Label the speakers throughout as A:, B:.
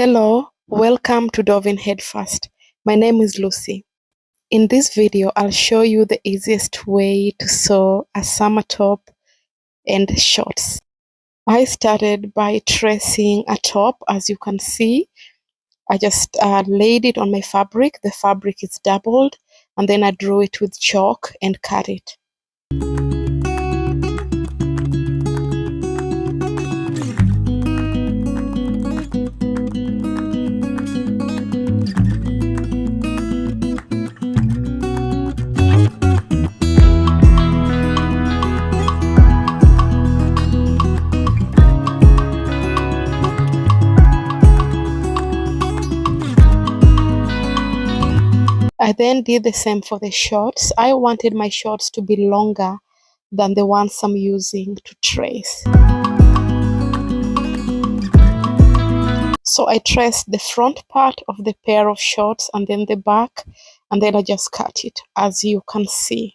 A: Hello, welcome to Dovin Head First. My name is Lucy. In this video, I'll show you the easiest way to sew a summer top and shorts. I started by tracing a top. As you can see, I just laid it on my fabric. The fabric is doubled, and then I drew it with chalk and cut it. I then did the same for the shorts. I wanted my shorts to be longer than the ones I'm using to trace. So I traced the front part of the pair of shorts and then the back, and then I just cut it, as you can see.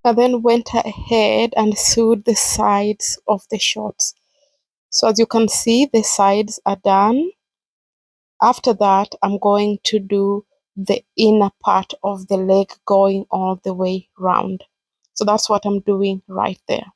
A: I then went ahead and sewed the sides of the shorts. So as you can see, the sides are done. After that, I'm going to do the inner part of the leg going all the way round. So that's what I'm doing right there.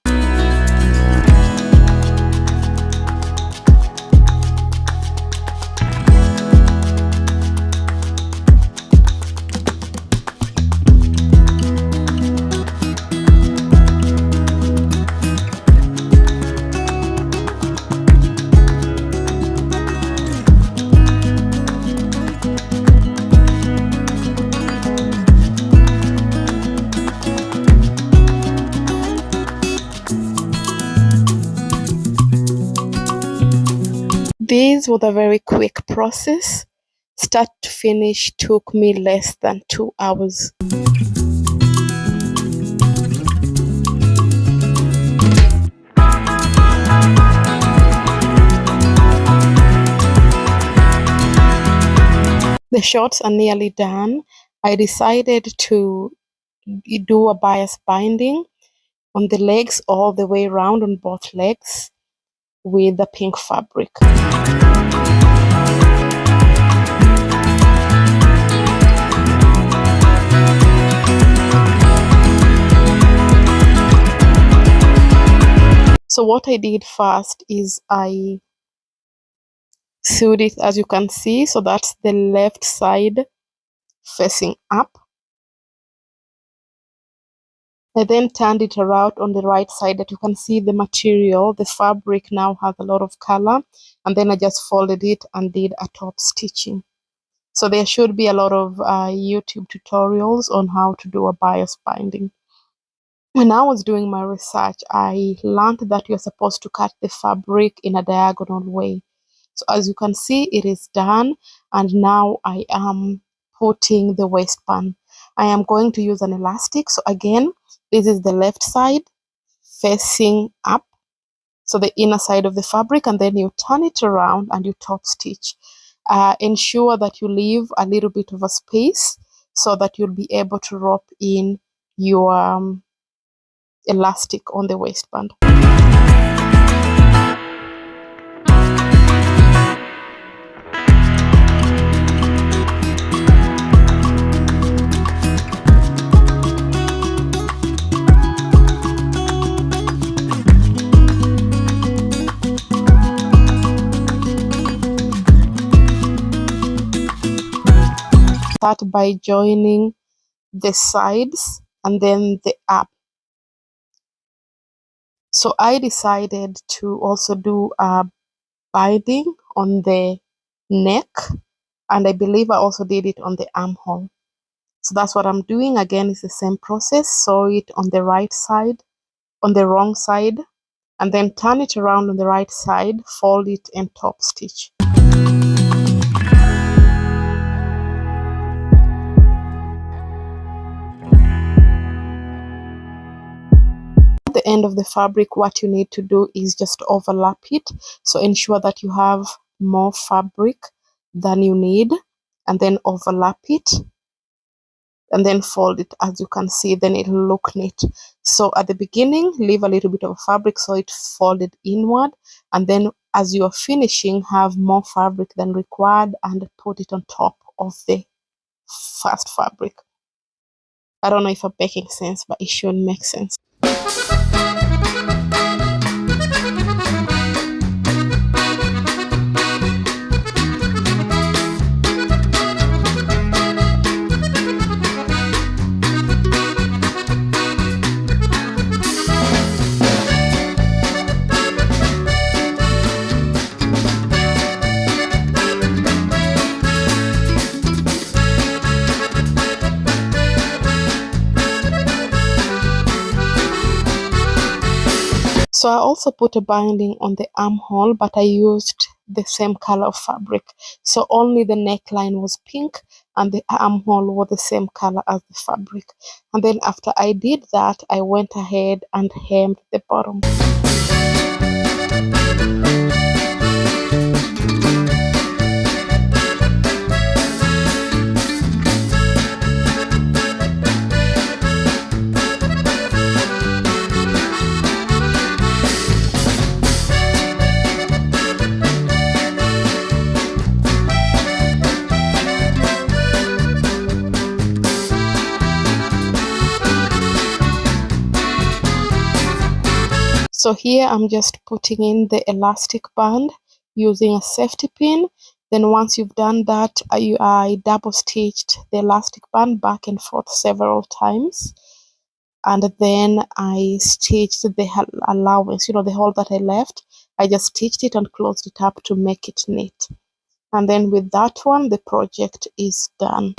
A: This was a very quick process. Start to finish took me less than 2 hours. The shorts are nearly done. I decided to do a bias binding on the legs all the way around on both legs with the pink fabric. So what I did first is I sewed it, as you can see, so that's the left side facing up. I then turned it around on the right side that you can see the material, the fabric now has a lot of color, and then I just folded it and did a top stitching. So there should be a lot of YouTube tutorials on how to do a bias binding. When I was doing my research, I learned that you're supposed to cut the fabric in a diagonal way. So as you can see, it is done, and now I am putting the waistband. I am going to use an elastic. So again, this is the left side facing up, so the inner side of the fabric, and then you turn it around and you top stitch. Ensure that you leave a little bit of a space so that you'll be able to rope in your elastic on the waistband. Start by joining the sides and then the up. So I decided to also do a binding on the neck, and I believe I also did it on the armhole. So that's what I'm doing. Again, it's the same process. Sew it on the right side, on the wrong side, and then turn it around on the right side, fold it and top stitch. the end of the fabric, what you need to do is just overlap it. So ensure that you have more fabric than you need, and then overlap it, and then fold it. As you can see, then it'll look neat. So at the beginning, leave a little bit of fabric so it folded inward, and then as you're finishing, have more fabric than required and put it on top of the first fabric. I don't know if I'm making sense, but it should make sense. So I also put a binding on the armhole, but I used the same color of fabric. So only the neckline was pink and the armhole was the same color as the fabric. And then after I did that, I went ahead and hemmed the bottom. So here I'm just putting in the elastic band using a safety pin. Then once you've done that, I double stitched the elastic band back and forth several times. And then I stitched the allowance, the hole that I left. I just stitched it and closed it up to make it neat. And then with that one, the project is done.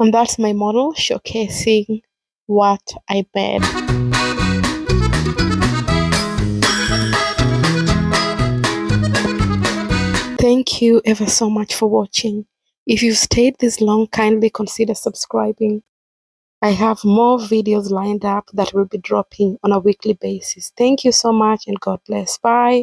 A: And that's my model showcasing what I made. Thank you ever so much for watching. If you've stayed this long, kindly consider subscribing. I have more videos lined up that will be dropping on a weekly basis. Thank you so much and God bless. Bye.